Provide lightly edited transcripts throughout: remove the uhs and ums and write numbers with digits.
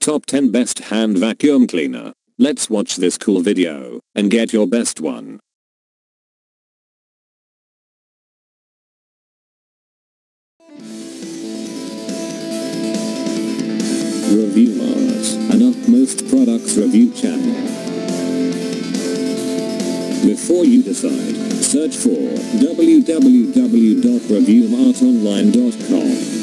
Top 10 best hand vacuum cleaner. Let's watch this cool video and get your best one. Review Mars, an utmost products review channel. Before you decide, search for www.reviewmartonline.com.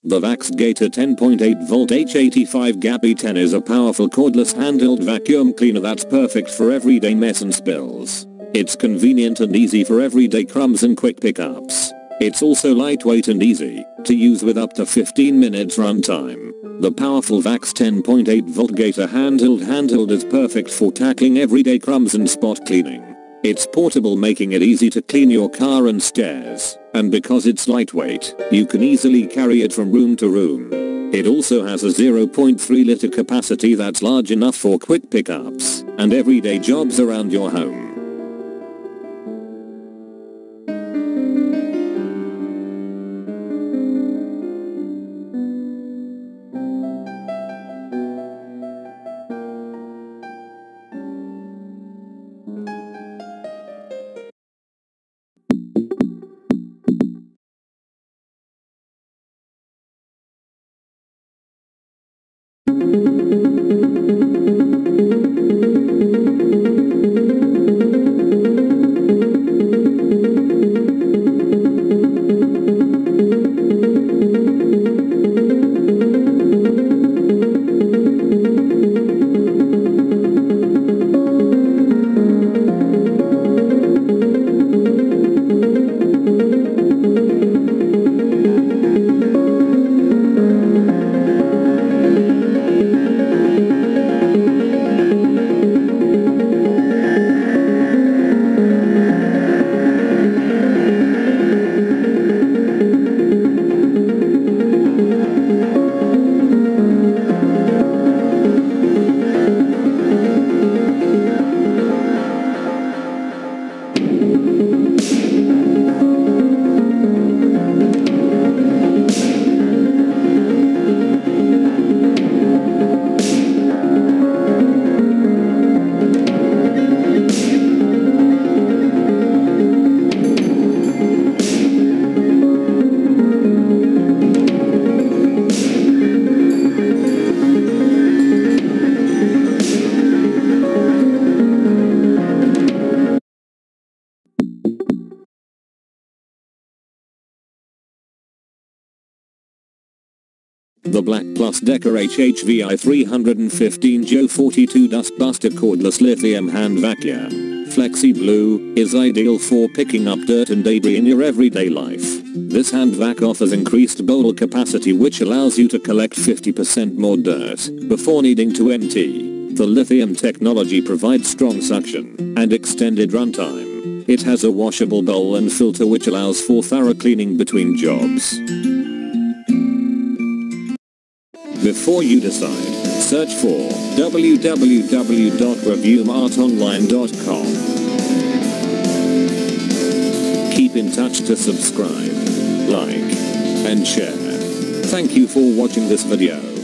The BLACK+DECKER 10.8V H85 gap E10 is a powerful cordless handheld vacuum cleaner that's perfect for everyday mess and spills. It's convenient and easy for everyday crumbs and quick pickups. It's also lightweight and easy to use with up to 15 minutes runtime. The powerful BLACK+DECKER 10.8V Gator handheld is perfect for tackling everyday crumbs and spot cleaning. It's portable, making it easy to clean your car and stairs, and because it's lightweight, you can easily carry it from room to room. It also has a 0.3 liter capacity that's large enough for quick pickups and everyday jobs around your home. The BLACK+DECKER HHVI 315 Joe 42 Dustbuster Cordless Lithium Hand Vacuum Flexi Blue is ideal for picking up dirt and debris in your everyday life. This hand vac offers increased bowl capacity, which allows you to collect 50% more dirt before needing to empty. The lithium technology provides strong suction and extended runtime. It has a washable bowl and filter, which allows for thorough cleaning between jobs. Before you decide, search for www.reviewmartonline.com. Keep in touch to subscribe, like, and share. Thank you for watching this video.